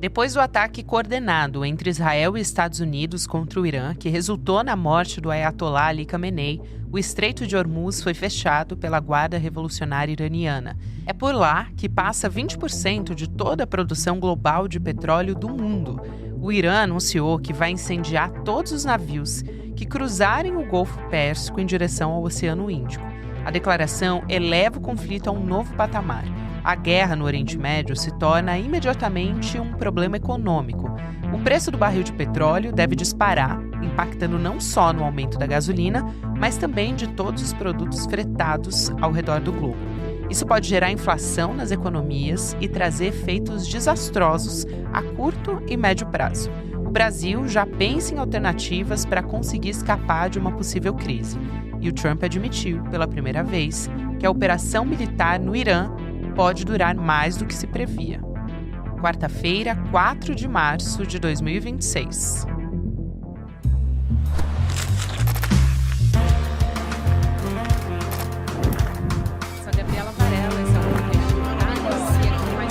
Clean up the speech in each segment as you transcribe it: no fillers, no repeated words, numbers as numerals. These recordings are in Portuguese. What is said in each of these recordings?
Depois do ataque coordenado entre Israel e Estados Unidos contra o Irã, que resultou na morte do Ayatollah Ali Khamenei, o Estreito de Hormuz foi fechado pela Guarda Revolucionária Iraniana. É por lá que passa 20% de toda a produção global de petróleo do mundo. O Irã anunciou que vai incendiar todos os navios que cruzarem o Golfo Pérsico em direção ao Oceano Índico. A declaração eleva o conflito a um novo patamar. A guerra no Oriente Médio se torna imediatamente um problema econômico. O preço do barril de petróleo deve disparar, impactando não só no aumento da gasolina, mas também de todos os produtos fretados ao redor do globo. Isso pode gerar inflação nas economias e trazer efeitos desastrosos a curto e médio prazo. O Brasil já pensa em alternativas para conseguir escapar de uma possível crise. E o Trump admitiu, pela primeira vez, que a operação militar no Irã pode durar mais do que se previa. Quarta-feira, 4 de março de 2026. Sou Gabriela Varela, esse é o podcast Detalhes, e aqui mais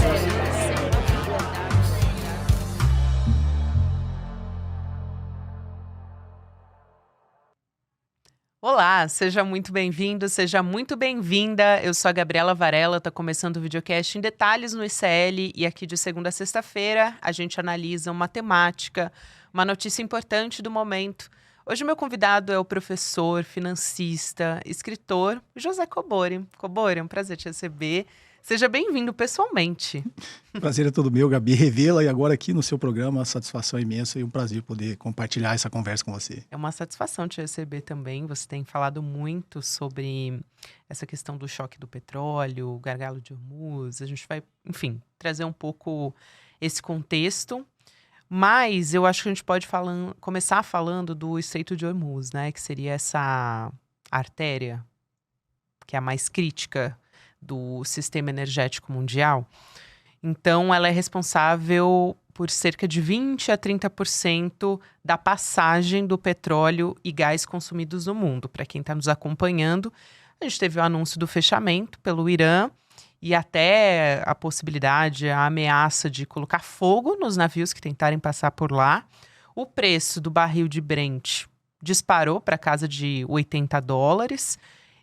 Olá, seja muito bem-vindo, seja muito bem-vinda. Eu sou a Gabriela Varela, está começando o videocast em Detalhes no ICL e aqui de segunda a sexta-feira a gente analisa uma temática, uma notícia importante do momento. Hoje meu convidado é o professor, financista, escritor José Cobori. Cobori, é um prazer te receber. Seja bem-vindo pessoalmente. Prazer é todo meu, Gabi, revê-la e agora aqui no seu programa, satisfação imensa e um prazer poder compartilhar essa conversa com você. É uma satisfação te receber também. Você tem falado muito sobre essa questão do choque do petróleo, o gargalo de Hormuz. A gente vai, enfim, trazer um pouco esse contexto. Mas eu acho que a gente pode começar falando do Estreito de Hormuz, né? Que seria essa artéria que é a mais crítica do sistema energético mundial. Então, ela é responsável por cerca de 20% a 30% da passagem do petróleo e gás consumidos no mundo. Para quem está nos acompanhando, a gente teve o anúncio do fechamento pelo Irã e até a possibilidade, a ameaça de colocar fogo nos navios que tentarem passar por lá. O preço do barril de Brent disparou para casa de $80.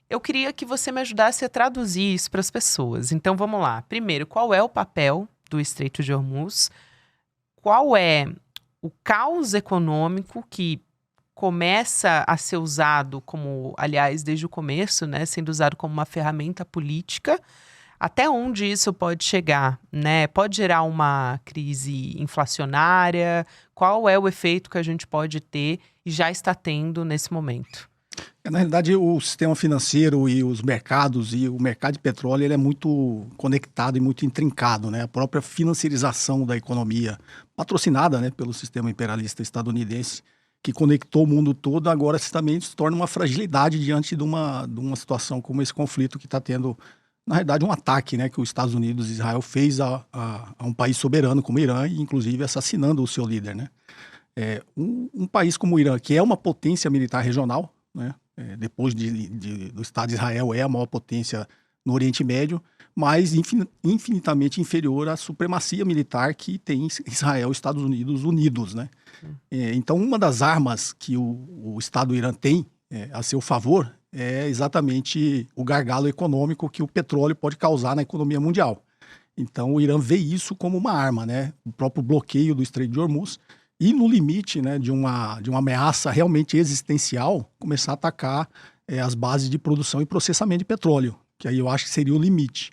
Eu queria que você me ajudasse a traduzir isso para as pessoas. Então, vamos lá. Primeiro, qual é o papel do Estreito de Hormuz? Qual é o caos econômico que começa a ser usado como, aliás, desde o começo, né, sendo usado como uma ferramenta política? Até onde isso pode chegar, né? Pode gerar uma crise inflacionária? Qual é o efeito que a gente pode ter e já está tendo nesse momento? Na realidade, o sistema financeiro e os mercados e o mercado de petróleo ele é muito conectado e muito intrincado, né? A própria financiarização da economia, patrocinada, né, pelo sistema imperialista estadunidense, que conectou o mundo todo, agora também se torna uma fragilidade diante de uma situação como esse conflito que está tendo, na realidade, um ataque, né, que os Estados Unidos e Israel fez a um país soberano como o Irã, e inclusive assassinando o seu líder, né? Um país como o Irã, que é uma potência militar regional, né? Depois do Estado de Israel, é a maior potência no Oriente Médio, mas infinitamente inferior à supremacia militar que tem Israel e Estados Unidos unidos, né? Então, uma das armas que o Estado do Irã tem a seu favor é exatamente o gargalo econômico que o petróleo pode causar na economia mundial. Então, o Irã vê isso como uma arma, né? O próprio bloqueio do Estreito de Hormuz, e no limite, né, de uma ameaça realmente existencial, começar a atacar as bases de produção e processamento de petróleo, que aí eu acho que seria o limite.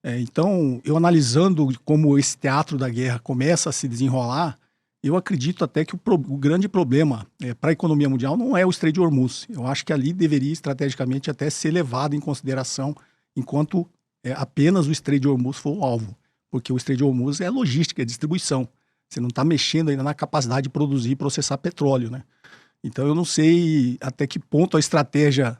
Então, eu analisando como esse teatro da guerra começa a se desenrolar, eu acredito até que o grande problema para a economia mundial não é o Estreito de Hormuz. Eu acho que ali deveria estrategicamente até ser levado em consideração enquanto apenas o Estreito de Hormuz for o alvo, porque o Estreito de Hormuz é logística, é distribuição. Você não está mexendo ainda na capacidade de produzir e processar petróleo, né? Então, eu não sei até que ponto a estratégia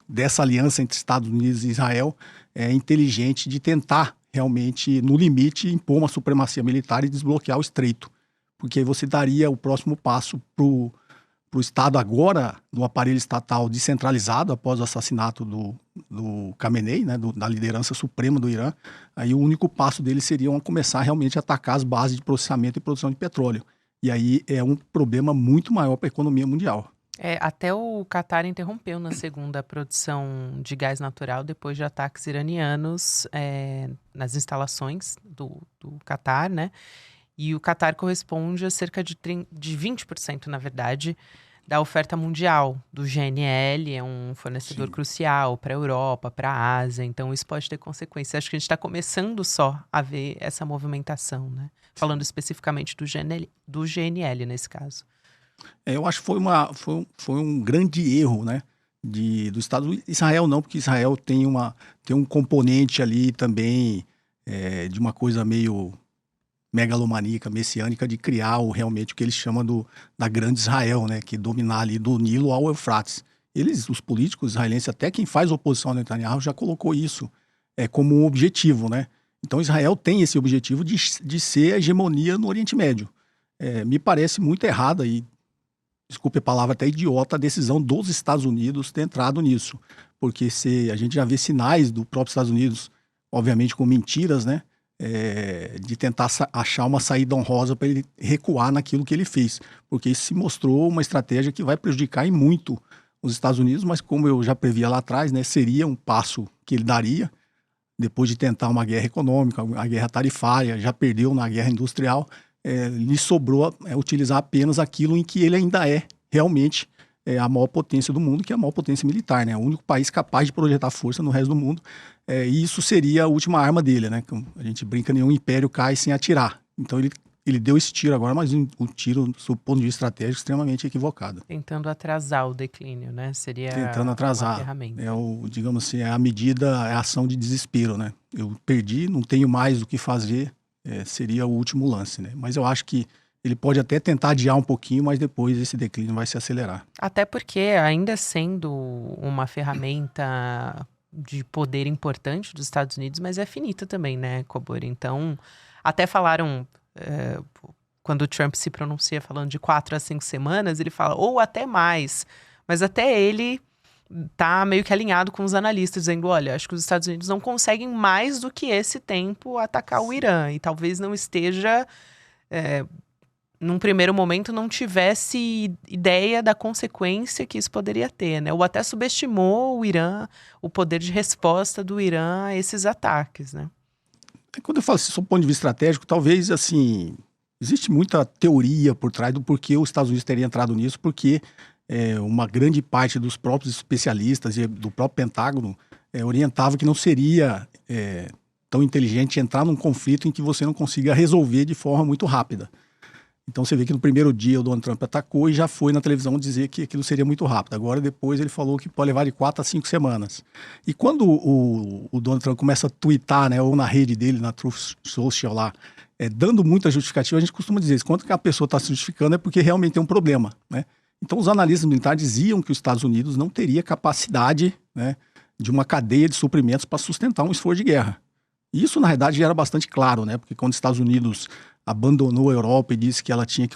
dessa aliança entre Estados Unidos e Israel é inteligente de tentar realmente, no limite, impor uma supremacia militar e desbloquear o estreito. Porque aí você daria o próximo passo para o Estado agora, no aparelho estatal descentralizado, após o assassinato do Khamenei, né, da liderança suprema do Irã, aí o único passo deles seria começar realmente a atacar as bases de processamento e produção de petróleo. E aí é um problema muito maior para a economia mundial. Até o Catar interrompeu na segunda a produção de gás natural depois de ataques iranianos nas instalações do Catar, né? E o Catar corresponde a cerca de 20%, na verdade, da oferta mundial do GNL. É um fornecedor Sim. crucial para a Europa, para a Ásia. Então, isso pode ter consequências. Acho que a gente está começando só a ver essa movimentação, né? Falando especificamente do GNL nesse caso. Eu acho que foi um grande erro, né, do Estado. Israel não, porque Israel tem um componente ali também de uma coisa meio megalomaníaca, messiânica, de criar realmente o que eles chamam da Grande Israel, né, que dominar ali do Nilo ao Eufrates. Os políticos israelenses, até quem faz oposição ao Netanyahu, já colocou isso como um objetivo, né? Então Israel tem esse objetivo de ser a hegemonia no Oriente Médio. Me parece muito errada e, desculpe a palavra, até idiota, a decisão dos Estados Unidos ter entrado nisso. Porque a gente já vê sinais do próprio Estados Unidos, obviamente com mentiras, né? De tentar achar uma saída honrosa para ele recuar naquilo que ele fez. Porque isso se mostrou uma estratégia que vai prejudicar em muito os Estados Unidos, mas como eu já previa lá atrás, né? Seria um passo que ele daria, depois de tentar uma guerra econômica, a guerra tarifária, já perdeu na guerra industrial, lhe sobrou utilizar apenas aquilo em que ele ainda é realmente a maior potência do mundo, que é a maior potência militar, né? O único país capaz de projetar força no resto do mundo. E isso seria a última arma dele, né? A gente brinca, nenhum império cai sem atirar. Então ele deu esse tiro agora, mas um tiro, do ponto de vista estratégico, extremamente equivocado. Tentando atrasar o declínio, né? Seria Tentando atrasar. uma ferramenta. Digamos assim, a medida, é a ação de desespero, né? Eu perdi, não tenho mais o que fazer, seria o último lance, né? Mas eu acho que ele pode até tentar adiar um pouquinho, mas depois esse declínio vai se acelerar. Até porque, ainda sendo uma ferramenta de poder importante dos Estados Unidos, mas é finita também, né, Cobor? Então, até falaram, quando o Trump se pronuncia falando de 4 a 5 semanas, ele fala, ou até mais. Mas até ele tá meio que alinhado com os analistas, dizendo, olha, acho que os Estados Unidos não conseguem mais do que esse tempo atacar o Irã. E talvez não esteja... num primeiro momento, não tivesse ideia da consequência que isso poderia ter, né? Ou até subestimou o Irã, o poder de resposta do Irã a esses ataques, né? Quando eu falo assim, sob o ponto de vista estratégico, talvez, assim, existe muita teoria por trás do porquê os Estados Unidos teriam entrado nisso, porque uma grande parte dos próprios especialistas e do próprio Pentágono orientava que não seria tão inteligente entrar num conflito em que você não consiga resolver de forma muito rápida. Então você vê que no primeiro dia o Donald Trump atacou e já foi na televisão dizer que aquilo seria muito rápido. Agora depois ele falou que pode levar de 4 a 5 semanas. E quando o Donald Trump começa a twittar, né, ou na rede dele, na Truth Social lá, dando muita justificativa, a gente costuma dizer isso. Quando que a pessoa está se justificando é porque realmente tem um problema, né? Então os analistas militares diziam que os Estados Unidos não teria capacidade, né, de uma cadeia de suprimentos para sustentar um esforço de guerra. E isso, na verdade, já era bastante claro, né? Porque quando os Estados Unidos abandonou a Europa e disse que ela tinha que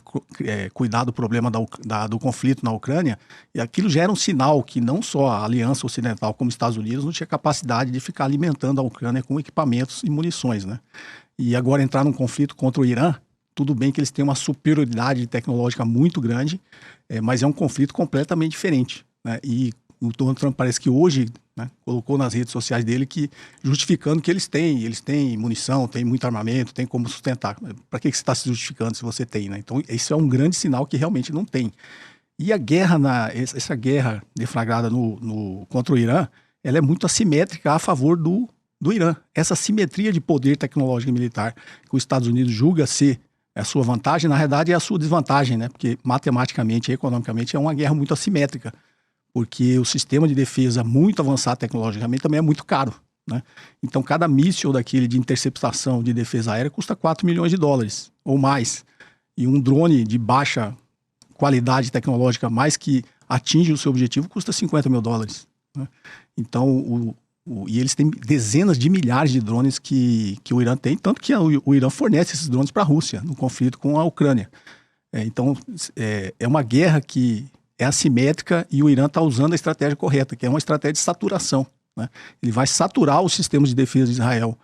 cuidar do problema do conflito na Ucrânia, e aquilo já era um sinal que não só a Aliança Ocidental como os Estados Unidos não tinha capacidade de ficar alimentando a Ucrânia com equipamentos e munições, né? E agora entrar num conflito contra o Irã, tudo bem que eles têm uma superioridade tecnológica muito grande, mas é um conflito completamente diferente, né? E o Donald Trump parece que hoje, né, colocou nas redes sociais dele que justificando que eles têm munição, têm muito armamento, têm como sustentar. Para que você está se justificando se você tem, né? Então isso é um grande sinal que realmente não tem. E a guerra, essa guerra deflagrada contra o Irã, ela é muito assimétrica a favor do Irã. Essa simetria de poder tecnológico e militar que os Estados Unidos julga ser a sua vantagem, na realidade é a sua desvantagem, né? Porque matematicamente e economicamente é uma guerra muito assimétrica. Porque o sistema de defesa muito avançado tecnologicamente também é muito caro, né? Então, cada míssil daquele de interceptação de defesa aérea custa 4 milhões de dólares ou mais. E um drone de baixa qualidade tecnológica, mas que atinge o seu objetivo, custa 50 mil dólares, né? Então, e eles têm dezenas de milhares de drones que o Irã tem, tanto que o Irã fornece esses drones para a Rússia no conflito com a Ucrânia. Então, é uma guerra que é assimétrica e o Irã está usando a estratégia correta, que é uma estratégia de saturação, né? Ele vai saturar os sistemas de defesa de Israel.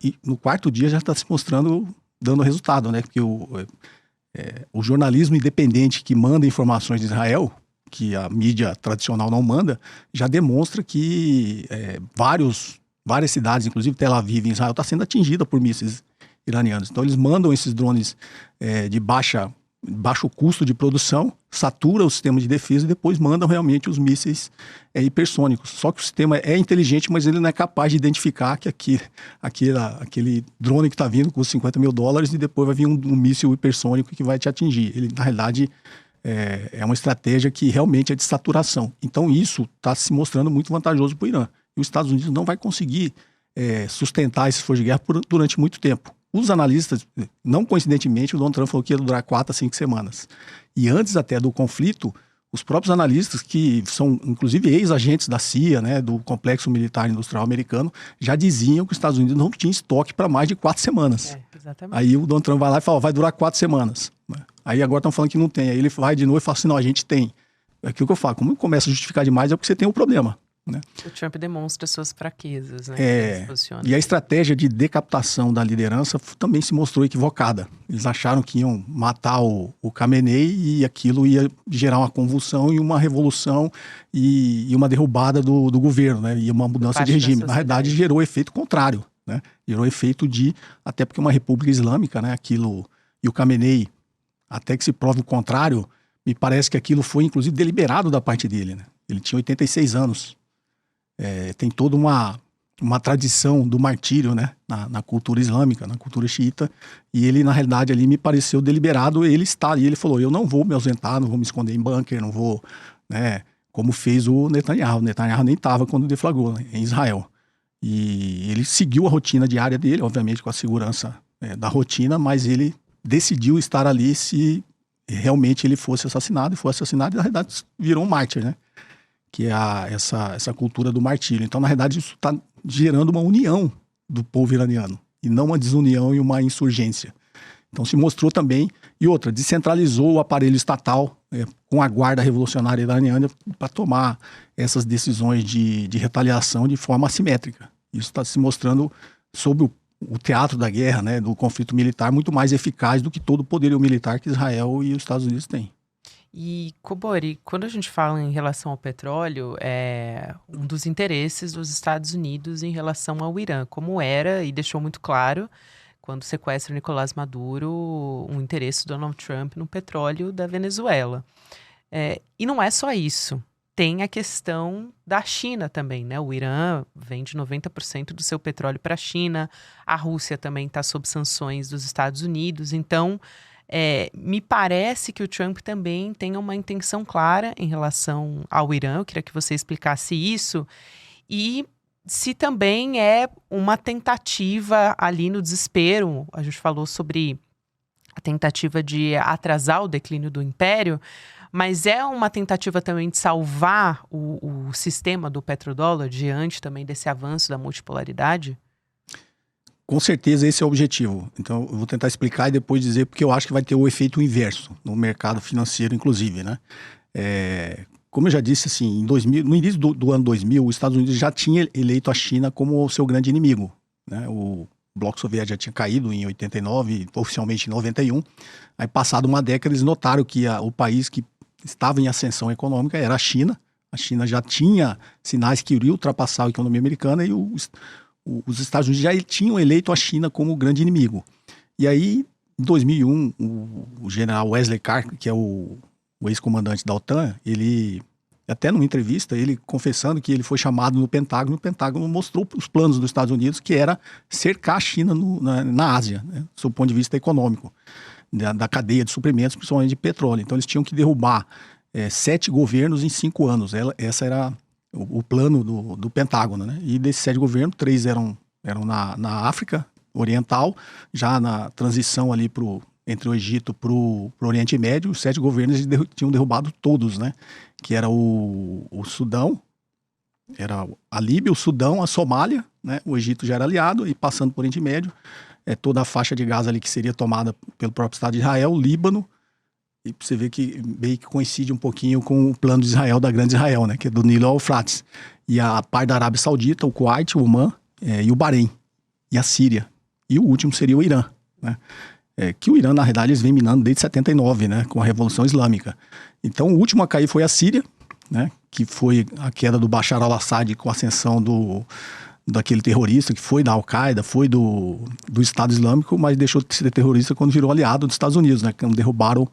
E no quarto dia já está se mostrando, dando resultado, né? Porque o jornalismo independente que manda informações de Israel, que a mídia tradicional não manda, já demonstra que várias cidades, inclusive Tel Aviv, em Israel, está sendo atingida por mísseis iranianos. Então eles mandam esses drones de baixo custo de produção, satura o sistema de defesa e depois mandam realmente os mísseis hipersônicos. Só que o sistema é inteligente, mas ele não é capaz de identificar que aquele drone que está vindo custa $50 mil e depois vai vir um míssil hipersônico que vai te atingir. Ele, na realidade, é uma estratégia que realmente é de saturação. Então isso está se mostrando muito vantajoso para o Irã. E os Estados Unidos não vai conseguir sustentar esse esforço de guerra durante muito tempo. Os analistas, não coincidentemente, o Donald Trump falou que ia durar 4 a 5 semanas. E antes até do conflito, os próprios analistas, que são inclusive ex-agentes da CIA, né, do Complexo Militar Industrial Americano, já diziam que os Estados Unidos não tinham estoque para mais de 4 semanas. Exatamente. Aí o Donald Trump vai lá e fala, vai durar 4 semanas. Aí agora estão falando que não tem. Aí ele vai de novo e fala assim, não, a gente tem. É aquilo que eu falo, como começa a justificar demais é porque você tem um problema. Né? O Trump demonstra suas fraquezas, né? E a estratégia de decapitação da liderança também se mostrou equivocada. Eles acharam que iam matar o Khamenei e aquilo ia gerar uma convulsão e uma revolução e uma derrubada do governo, né? E uma mudança de regime. Na verdade, gerou efeito contrário, né? Gerou efeito até porque uma república islâmica, né? Aquilo, e o Khamenei, até que se prove o contrário, me parece que aquilo foi inclusive deliberado da parte dele, né? Ele tinha 86 anos. Tem toda uma tradição do martírio, né, na cultura islâmica, na cultura xiita, e ele, na realidade, ali me pareceu deliberado ele estar ali. Ele falou, eu não vou me ausentar, não vou me esconder em bunker, não vou, né, como fez o Netanyahu. O Netanyahu nem estava quando deflagrou, né, em Israel. E ele seguiu a rotina diária dele, obviamente com a segurança da rotina, mas ele decidiu estar ali se realmente ele fosse assassinado, e foi assassinado, e na realidade virou um mártir, né? Que é essa cultura do martírio. Então, na verdade, isso está gerando uma união do povo iraniano, e não uma desunião e uma insurgência. Então, se mostrou também, e outra, descentralizou o aparelho estatal com a guarda revolucionária iraniana para tomar essas decisões de retaliação de forma assimétrica. Isso está se mostrando sob o teatro da guerra, né, do conflito militar, muito mais eficaz do que todo o poderio militar que Israel e os Estados Unidos têm. E, Cobori, quando a gente fala em relação ao petróleo, é um dos interesses dos Estados Unidos em relação ao Irã, como era e deixou muito claro quando sequestra Nicolás Maduro, um interesse do Donald Trump no petróleo da Venezuela. E não é só isso. Tem a questão da China também, né? O Irã vende 90% do seu petróleo para a China, a Rússia também está sob sanções dos Estados Unidos, então me parece que o Trump também tem uma intenção clara em relação ao Irã. Eu queria que você explicasse isso e se também é uma tentativa ali no desespero. A gente falou sobre a tentativa de atrasar o declínio do império, mas é uma tentativa também de salvar o sistema do petrodólar diante também desse avanço da multipolaridade? Com certeza esse é o objetivo. Então eu vou tentar explicar e depois dizer, porque eu acho que vai ter o efeito inverso no mercado financeiro, inclusive, né? Como eu já disse, assim, no início do ano 2000, os Estados Unidos já tinha eleito a China como o seu grande inimigo, né? O Bloco Soviético já tinha caído em 89, oficialmente em 91. Aí, passado uma década, eles notaram que o país que estava em ascensão econômica era a China. A China já tinha sinais que iria ultrapassar a economia americana e os Estados Unidos já tinham eleito a China como o grande inimigo. E aí, em 2001, o general Wesley Clark, que é o ex-comandante da OTAN, ele, até numa entrevista, ele confessando que ele foi chamado no Pentágono, e o Pentágono mostrou os planos dos Estados Unidos, que era cercar a China na Ásia, né, do ponto de vista econômico, da cadeia de suprimentos, principalmente de petróleo. Então, eles tinham que derrubar 7 governos em 5 anos. Essa era o plano do Pentágono, né? E desses 7 governos, 3 eram na África Oriental, já na transição ali entre o Egito para o Oriente Médio. Os 7 governos tinham derrubado todos, né? Que era o Sudão, era a Líbia, o Sudão, a Somália, né? O Egito já era aliado, e passando por Oriente Médio, toda a faixa de Gaza ali que seria tomada pelo próprio Estado de Israel, o Líbano, E você vê que meio que coincide um pouquinho com o plano de Israel, da Grande Israel, né? Que é do Nilo ao Eufrates. E a parte da Arábia Saudita, o Kuwait, o Omã, e o Bahrein, e a Síria. E o último seria o Irã, né? Que o Irã, na realidade, eles vêm minando desde 79, né? Com a Revolução Islâmica. Então, o último a cair foi a Síria, né? Que foi a queda do Bashar al-Assad com a ascensão daquele terrorista que foi da Al-Qaeda, foi do Estado Islâmico, mas deixou de ser terrorista quando virou aliado dos Estados Unidos, né? Quando derrubaram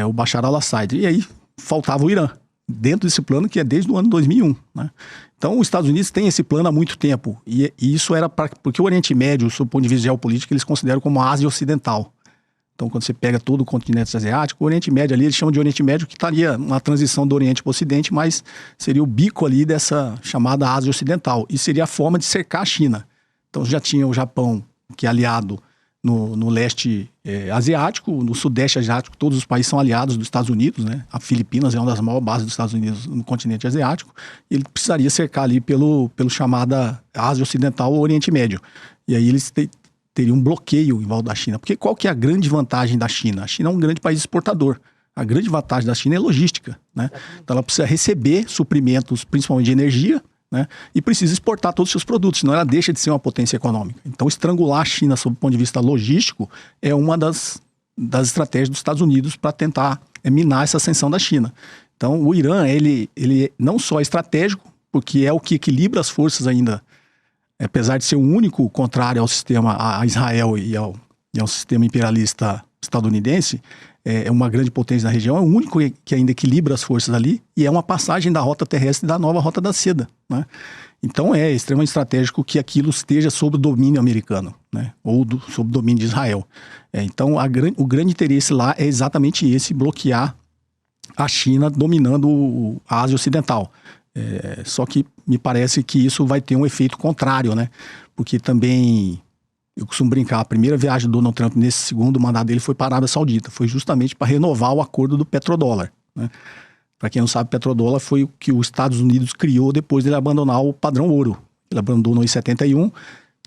o Bashar al-Assad. E aí faltava o Irã, dentro desse plano que é desde o ano 2001, né? Então, os Estados Unidos têm esse plano há muito tempo. E isso era porque o Oriente Médio, sob o ponto de vista geopolítico, eles consideram como a Ásia Ocidental. Então, quando você pega todo o continente asiático, o Oriente Médio ali, eles chamam de Oriente Médio, que estaria uma transição do Oriente para o Ocidente, mas seria o bico ali dessa chamada Ásia Ocidental. E seria a forma de cercar a China. Então, já tinha o Japão, que é aliado no leste asiático, no sudeste asiático, todos os países são aliados dos Estados Unidos, né? A Filipinas é uma das maiores bases dos Estados Unidos no continente asiático. E ele precisaria cercar ali pelo chamada Ásia Ocidental ou Oriente Médio. E aí eles teria um bloqueio em volta da China. Porque qual que é a grande vantagem da China? A China é um grande país exportador. A grande vantagem da China é logística, né? Então ela precisa receber suprimentos, principalmente de energia, né? E precisa exportar todos os seus produtos, senão ela deixa de ser uma potência econômica. Então estrangular a China, sob o ponto de vista logístico, é uma das estratégias dos Estados Unidos para tentar minar essa ascensão da China. Então o Irã, ele não só é estratégico, porque é o que equilibra as forças ainda, apesar de ser o único contrário ao sistema, a Israel e ao sistema imperialista estadunidense, é uma grande potência na região, é o único que ainda equilibra as forças ali, e é uma passagem da rota terrestre da nova rota da seda, né? Então é extremamente estratégico que aquilo esteja sob o domínio americano, né? Ou sob o domínio de Israel. Então o grande interesse lá é exatamente esse, bloquear a China dominando a Ásia Ocidental. Só que me parece que isso vai ter um efeito contrário, né? Porque também, eu costumo brincar, a primeira viagem do Donald Trump nesse segundo mandato dele foi para a Arábia Saudita. Foi justamente para renovar o acordo do petrodólar, né? Para quem não sabe, o petrodólar foi o que os Estados Unidos criou depois dele abandonar o padrão ouro. Ele abandonou em 71,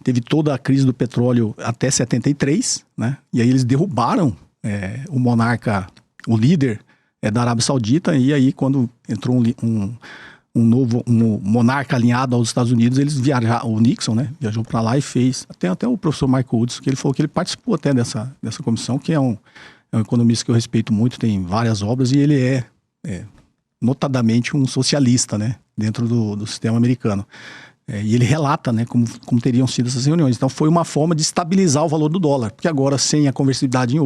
teve toda a crise do petróleo até 73, né? E aí eles derrubaram o monarca, o líder da Arábia Saudita, e aí quando entrou um monarca alinhado aos Estados Unidos, eles viajaram, o Nixon, né, viajou para lá e fez, até o professor Michael Woods, que ele falou que ele participou até dessa comissão, que é um economista que eu respeito muito, tem várias obras, e ele é notadamente um socialista, né, dentro do sistema americano. E ele relata, né, como teriam sido essas reuniões. Então foi uma forma de estabilizar o valor do dólar, porque agora, sem a conversibilidade em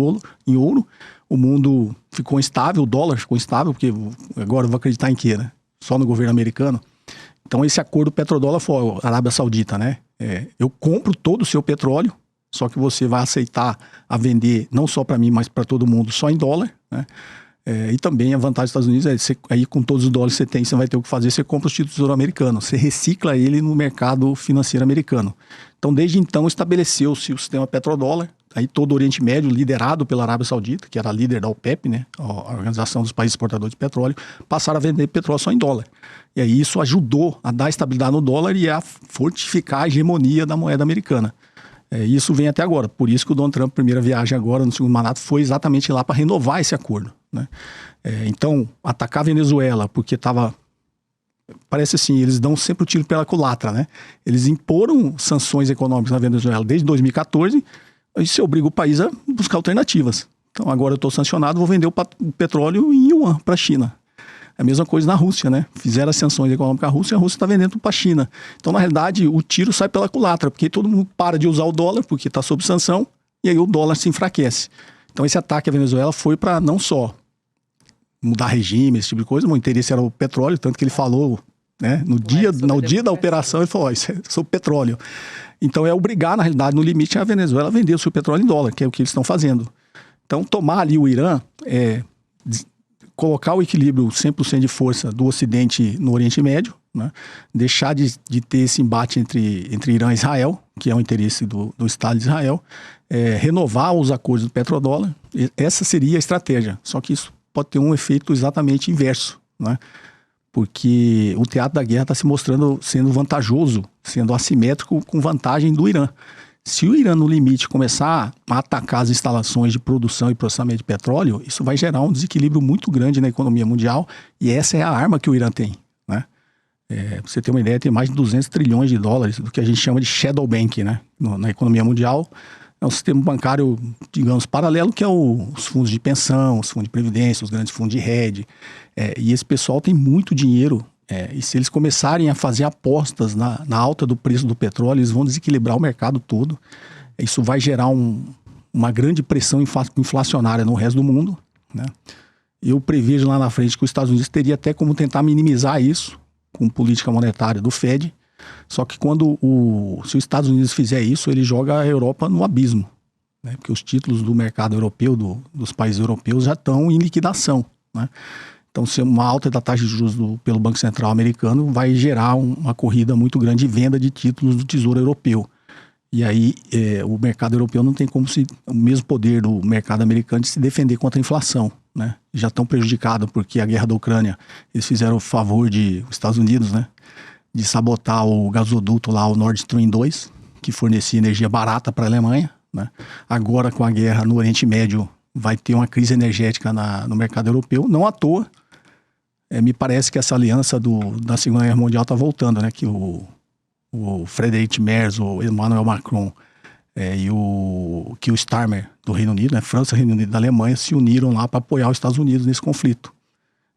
ouro, o mundo ficou instável, o dólar ficou instável, porque agora eu vou acreditar em quê, né? Só no governo americano. Então esse acordo petrodólar foi a Arábia Saudita, né? Eu compro todo o seu petróleo, só que você vai aceitar a vender, não só para mim, mas para todo mundo, só em dólar, né? E também a vantagem dos Estados Unidos aí com todos os dólares que você tem, você vai ter o que fazer, você compra os títulos do Tesouro americano, você recicla ele no mercado financeiro americano. Então desde então estabeleceu-se o sistema petrodólar, aí todo o Oriente Médio, liderado pela Arábia Saudita, que era a líder da OPEP, né, a Organização dos Países Exportadores de Petróleo, passaram a vender petróleo só em dólar. E aí isso ajudou a dar estabilidade no dólar e a fortificar a hegemonia da moeda americana. Isso vem até agora. Por isso que o Donald Trump, primeira viagem agora, no segundo mandato, foi exatamente lá para renovar esse acordo, né? Então, atacar a Venezuela, porque estava... Parece assim, eles dão sempre o tiro pela culatra, né? Eles imporam sanções econômicas na Venezuela desde 2014, e isso obriga o país a buscar alternativas. Então, agora eu estou sancionado, vou vender o petróleo em yuan para a China. A mesma coisa na Rússia, né? Fizeram as sanções econômicas à Rússia e a Rússia está vendendo para a China. Então, na realidade, o tiro sai pela culatra, porque todo mundo para de usar o dólar, porque está sob sanção, e aí o dólar se enfraquece. Então, esse ataque à Venezuela foi para não só mudar regime, esse tipo de coisa, mas o interesse era o petróleo, tanto que ele falou, né? No dia da operação, ele falou, isso é sobre petróleo. Então, é obrigar, na realidade, no limite, a Venezuela a vender o seu petróleo em dólar, que é o que eles estão fazendo. Então, tomar ali o Irã colocar o equilíbrio 100% de força do Ocidente no Oriente Médio, né? Deixar de ter esse embate entre Irã e Israel, que é o interesse do Estado de Israel, renovar os acordos do petrodólar. Essa seria a estratégia, só que isso pode ter um efeito exatamente inverso, né? Porque o teatro da guerra está se mostrando sendo vantajoso, sendo assimétrico, com vantagem do Irã. Se o Irã, no limite, começar a atacar as instalações de produção e processamento de petróleo, isso vai gerar um desequilíbrio muito grande na economia mundial, e essa é a arma que o Irã tem, né? Pra você ter uma ideia, tem mais de 200 trilhões de dólares do que a gente chama de shadow bank, né? Na economia mundial. É um sistema bancário, digamos, paralelo, que é os fundos de pensão, os fundos de previdência, os grandes fundos de hedge. E esse pessoal tem muito dinheiro. E se eles começarem a fazer apostas na alta do preço do petróleo, eles vão desequilibrar o mercado todo. Isso vai gerar uma grande pressão inflacionária no resto do mundo, né? Eu prevejo lá na frente que os Estados Unidos teria até como tentar minimizar isso com política monetária do Fed. Só que se os Estados Unidos fizer isso, ele joga a Europa no abismo, né? Porque os títulos do mercado europeu, dos países europeus, já estão em liquidação, né? Então, se uma alta da taxa de juros pelo Banco Central americano vai gerar uma corrida muito grande de venda de títulos do Tesouro Europeu. E aí o mercado europeu não tem como o mesmo poder do mercado americano de se defender contra a inflação, né? Já estão prejudicados porque a guerra da Ucrânia, eles fizeram o favor os Estados Unidos, né, de sabotar o gasoduto lá, o Nord Stream 2, que fornecia energia barata para a Alemanha, né? Agora, com a guerra no Oriente Médio, vai ter uma crise energética no mercado europeu. Não à toa, me parece que essa aliança da Segunda Guerra Mundial está voltando, né? Que o Friedrich Merz, o Emmanuel Macron e o Keir Starmer do Reino Unido, né? França, Reino Unido e da Alemanha, se uniram lá para apoiar os Estados Unidos nesse conflito.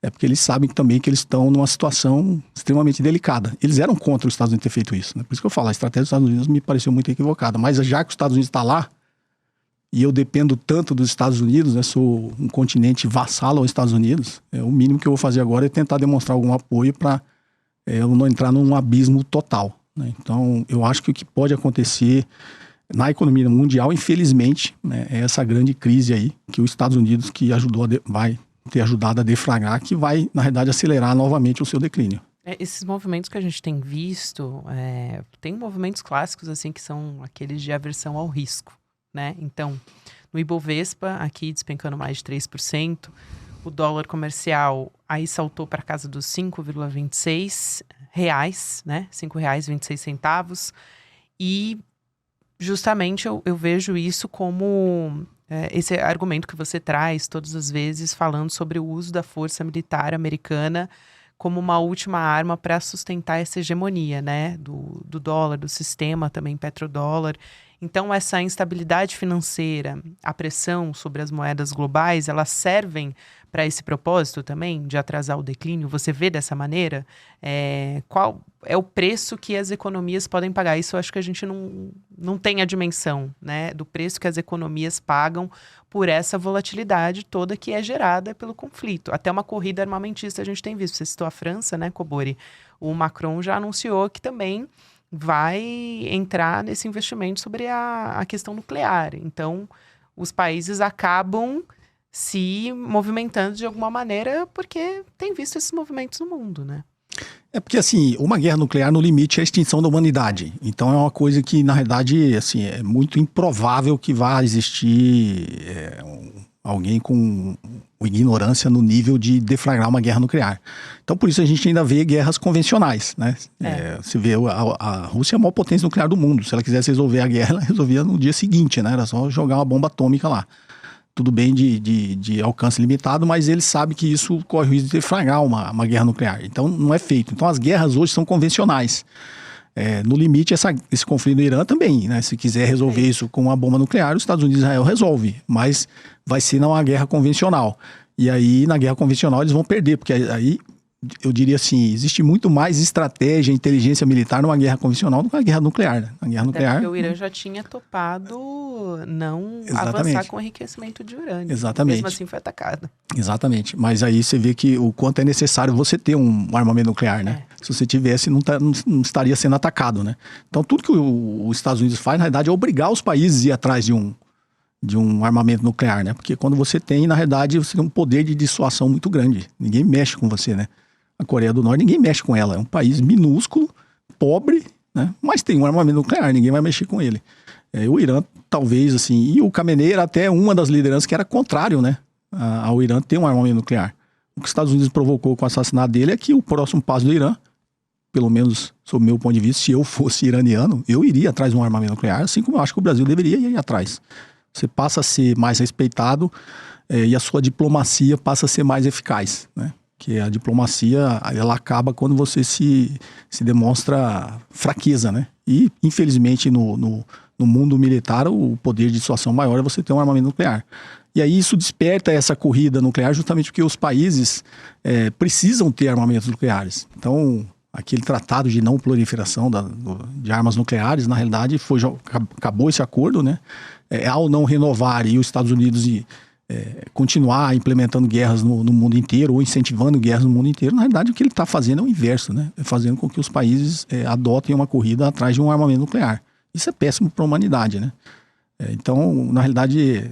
Porque eles sabem também que eles estão numa situação extremamente delicada. Eles eram contra os Estados Unidos ter feito isso, né? Por isso que eu falo, a estratégia dos Estados Unidos me pareceu muito equivocada. Mas já que os Estados Unidos está lá, e eu dependo tanto dos Estados Unidos, né? Sou um continente vassalo aos Estados Unidos, o mínimo que eu vou fazer agora é tentar demonstrar algum apoio para eu não entrar num abismo total, né? Então, eu acho que o que pode acontecer na economia mundial, infelizmente, né, é essa grande crise aí, que os Estados Unidos que vai ter ajudado a deflagrar, que vai, na realidade, acelerar novamente o seu declínio. Esses movimentos que a gente tem visto, tem movimentos clássicos, assim, que são aqueles de aversão ao risco, né? Então, no Ibovespa, aqui despencando mais de 3%, o dólar comercial aí saltou para casa dos R$5,26, né? R$5,26. E justamente eu vejo isso como esse argumento que você traz todas as vezes, falando sobre o uso da força militar americana como uma última arma para sustentar essa hegemonia, né? Do dólar, do sistema também petrodólar. Então, essa instabilidade financeira, a pressão sobre as moedas globais, elas servem para esse propósito também, de atrasar o declínio? Você vê dessa maneira? Qual é o preço que as economias podem pagar? Isso eu acho que a gente não tem a dimensão, né, do preço que as economias pagam por essa volatilidade toda que é gerada pelo conflito. Até uma corrida armamentista a gente tem visto. Você citou a França, né, Cobori? O Macron já anunciou que também vai entrar nesse investimento sobre a questão nuclear. Então, os países acabam se movimentando de alguma maneira porque tem visto esses movimentos no mundo, né? Porque, assim, uma guerra nuclear no limite é a extinção da humanidade. Então é uma coisa que, na realidade, assim, é muito improvável que vá existir alguém com ignorância no nível de deflagrar uma guerra nuclear. Então, por isso a gente ainda vê guerras convencionais, né? Você vê a Rússia é a maior potência nuclear do mundo. Se ela quisesse resolver a guerra, ela resolvia no dia seguinte, né? Era só jogar uma bomba atômica lá. Tudo bem de alcance limitado, mas ele sabe que isso corre o risco de deflagrar uma guerra nuclear. Então, não é feito. Então, as guerras hoje são convencionais. No limite, esse conflito no Irã também, né? Se quiser resolver isso com uma bomba nuclear, os Estados Unidos e Israel resolve. Mas vai ser numa guerra convencional. E aí, na guerra convencional, eles vão perder. Porque aí, eu diria assim, existe muito mais estratégia e inteligência militar numa guerra convencional do que na guerra nuclear, né? Na guerra nuclear, porque o Irã já tinha topado não Exatamente. avançar com o enriquecimento de urânio. Exatamente. Mesmo assim foi atacado. Exatamente. Mas aí você vê que o quanto é necessário você ter um armamento nuclear, né? Se você tivesse, não estaria sendo atacado, né? Então, tudo que os Estados Unidos faz, na realidade, é obrigar os países a ir atrás de um armamento nuclear, né? Porque quando você tem, na realidade, você tem um poder de dissuasão muito grande. Ninguém mexe com você, né? A Coreia do Norte, ninguém mexe com ela. É um país minúsculo, pobre, né? Mas tem um armamento nuclear, ninguém vai mexer com ele. O Irã, talvez, assim... E o Khamenei era até uma das lideranças que era contrário, né? Ao Irã ter um armamento nuclear. O que os Estados Unidos provocou com o assassinato dele é que o próximo passo do Irã pelo menos sob o meu ponto de vista, se eu fosse iraniano, eu iria atrás de um armamento nuclear, assim como eu acho que o Brasil deveria ir atrás. Você passa a ser mais respeitado e a sua diplomacia passa a ser mais eficaz, né? Que a diplomacia, ela acaba quando você se demonstra fraqueza, né? E, infelizmente, no mundo militar, o poder de dissuasão maior é você ter um armamento nuclear. E aí isso desperta essa corrida nuclear justamente porque os países precisam ter armamentos nucleares. Então, aquele tratado de não proliferação de armas nucleares, na realidade, acabou esse acordo, né? Ao não renovar e os Estados Unidos continuar implementando guerras no mundo inteiro ou incentivando guerras no mundo inteiro, na realidade o que ele está fazendo é o inverso, né? É fazendo com que os países adotem uma corrida atrás de um armamento nuclear. Isso é péssimo para a humanidade, né? Então, na realidade,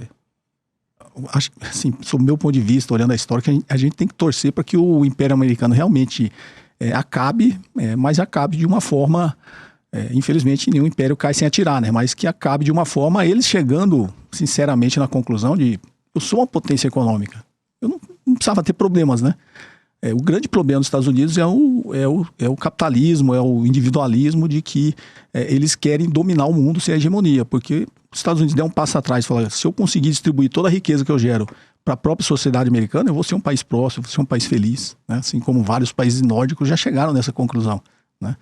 acho, assim, sob o meu ponto de vista, olhando a história, que a gente tem que torcer para que o Império Americano realmente acabe, mas acabe de uma forma... infelizmente, nenhum império cai sem atirar, né? Mas que acabe de uma forma, eles chegando, sinceramente, na conclusão de eu sou uma potência econômica. Eu não precisava ter problemas, né? O grande problema dos Estados Unidos é o capitalismo, é o individualismo de que eles querem dominar o mundo sem a hegemonia. Porque os Estados Unidos der um passo atrás e falar, se eu conseguir distribuir toda a riqueza que eu gero para a própria sociedade americana, eu vou ser um país próximo, vou ser um país feliz, né? Assim como vários países nórdicos já chegaram nessa conclusão, né?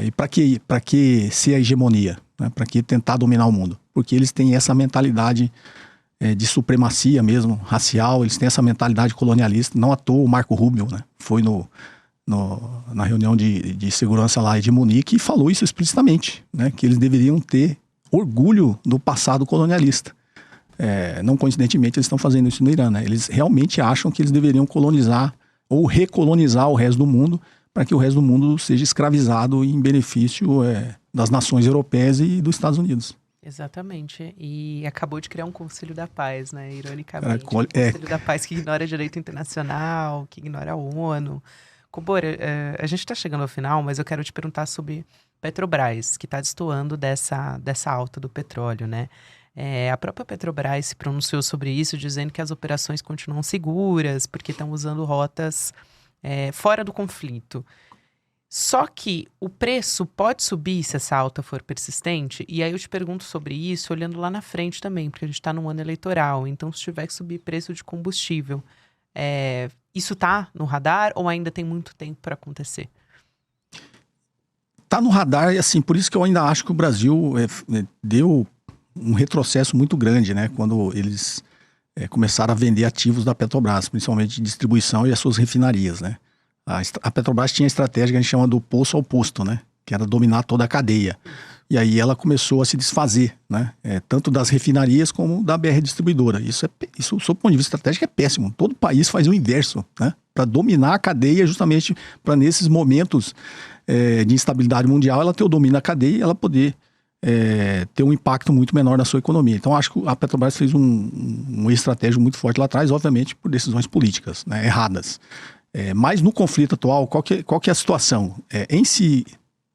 E para que ser a hegemonia? Né? Para que tentar dominar o mundo? Porque eles têm essa mentalidade de supremacia mesmo, racial, eles têm essa mentalidade colonialista. Não à toa o Marco Rubio, né? Foi na reunião de segurança lá de Munique e falou isso explicitamente, né? Que eles deveriam ter orgulho do passado colonialista. Não coincidentemente eles estão fazendo isso no Irã, né? Eles realmente acham que eles deveriam colonizar ou recolonizar o resto do mundo para que o resto do mundo seja escravizado em benefício das nações europeias e dos Estados Unidos. Exatamente. E acabou de criar um Conselho da Paz, né? Ironicamente. Um Conselho da Paz que ignora direito internacional, que ignora a ONU. Cobor, a gente está chegando ao final, mas eu quero te perguntar sobre Petrobras, que está destoando dessa alta do petróleo, né? A própria Petrobras se pronunciou sobre isso, dizendo que as operações continuam seguras, porque estão usando rotas fora do conflito. Só que o preço pode subir se essa alta for persistente? E aí eu te pergunto sobre isso olhando lá na frente também, porque a gente está num ano eleitoral. Então, se tiver que subir preço de combustível, isso está no radar ou ainda tem muito tempo para acontecer? Está no radar, e assim, por isso que eu ainda acho que o Brasil deu um retrocesso muito grande, né? Quando eles começaram a vender ativos da Petrobras, principalmente de distribuição e as suas refinarias, né? A Petrobras tinha a estratégia que a gente chama do poço ao posto, né? Que era dominar toda a cadeia. E aí ela começou a se desfazer, né? Tanto das refinarias como da BR Distribuidora. Isso, sob o ponto de vista estratégico, é péssimo. Todo país faz o inverso, né? Para dominar a cadeia, justamente para nesses momentos de instabilidade mundial, ela ter o domínio da cadeia e ela poder ter um impacto muito menor na sua economia. Então, acho que a Petrobras fez uma estratégia muito forte lá atrás, obviamente por decisões políticas, né, erradas. Mas no conflito atual, qual que é a situação? Em se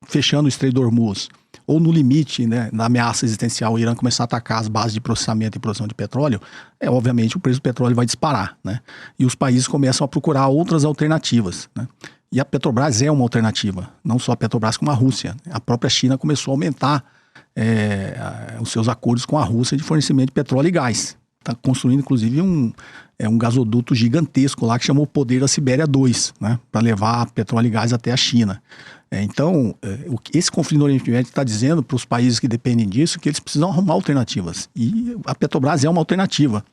fechando o Estreito de Hormuz, ou no limite, né, na ameaça existencial, o Irã começar a atacar as bases de processamento e produção de petróleo, obviamente o preço do petróleo vai disparar, né? E os países começam a procurar outras alternativas, né? E a Petrobras é uma alternativa, não só a Petrobras como a Rússia. A própria China começou a aumentar os seus acordos com a Rússia de fornecimento de petróleo e gás. Está construindo, inclusive, um gasoduto gigantesco lá que chamou Poder da Sibéria 2, né, para levar petróleo e gás até a China. Então, esse conflito no Oriente Médio está dizendo para os países que dependem disso que eles precisam arrumar alternativas. E a Petrobras é uma alternativa.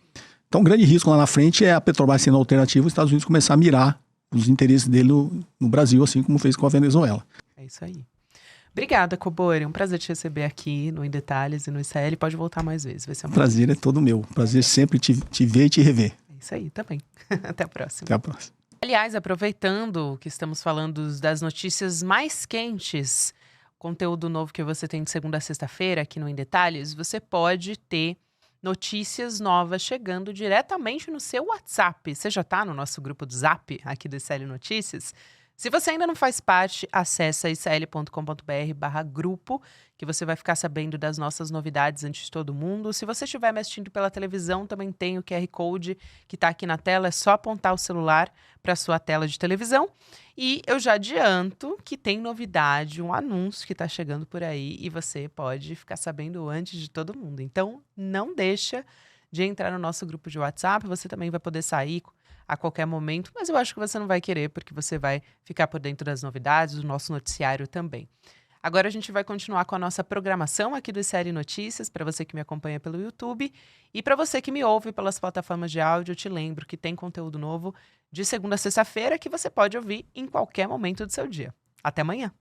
Então, o grande risco lá na frente é a Petrobras sendo alternativa e os Estados Unidos começar a mirar os interesses dele no Brasil, assim como fez com a Venezuela. É isso aí. Obrigada, Cobor. É um prazer te receber aqui no Em Detalhes e no ICL. Pode voltar mais vezes. Vai ser prazer é todo meu. Prazer sempre te ver e te rever. É isso aí, também. Até a próxima. Até a próxima. Aliás, aproveitando que estamos falando das notícias mais quentes, conteúdo novo que você tem de segunda a sexta-feira aqui no Em Detalhes, você pode ter notícias novas chegando diretamente no seu WhatsApp. Você já está no nosso grupo do Zap aqui do ICL Notícias? Se você ainda não faz parte, acessa icl.com.br/grupo, que você vai ficar sabendo das nossas novidades antes de todo mundo. Se você estiver me assistindo pela televisão, também tem o QR Code que está aqui na tela. É só apontar o celular para a sua tela de televisão. E eu já adianto que tem novidade, um anúncio que está chegando por aí e você pode ficar sabendo antes de todo mundo. Então, não deixa de entrar no nosso grupo de WhatsApp. Você também vai poder sair a qualquer momento, mas eu acho que você não vai querer, porque você vai ficar por dentro das novidades, do nosso noticiário também. Agora a gente vai continuar com a nossa programação aqui do ICL Notícias, para você que me acompanha pelo YouTube e para você que me ouve pelas plataformas de áudio. Eu te lembro que tem conteúdo novo de segunda a sexta-feira que você pode ouvir em qualquer momento do seu dia. Até amanhã!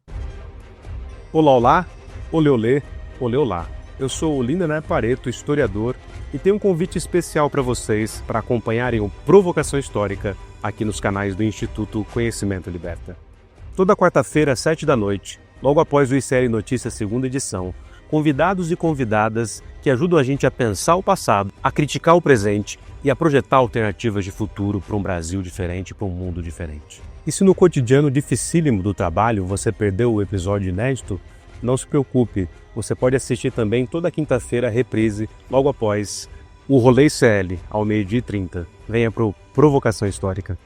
Olá, olá, olê, olê, olê, olá. Eu sou o Lindener Pareto, historiador, e tenho um convite especial para vocês para acompanharem o Provocação Histórica aqui nos canais do Instituto Conhecimento Liberta. Toda quarta-feira, às 7h, logo após o ICL Notícias segunda edição, convidados e convidadas que ajudam a gente a pensar o passado, a criticar o presente e a projetar alternativas de futuro para um Brasil diferente, para um mundo diferente. E se no cotidiano dificílimo do trabalho você perdeu o episódio inédito, não se preocupe, você pode assistir também toda quinta-feira a reprise, logo após o Rolê ICL, ao 12h30. Venha para o Provocação Histórica.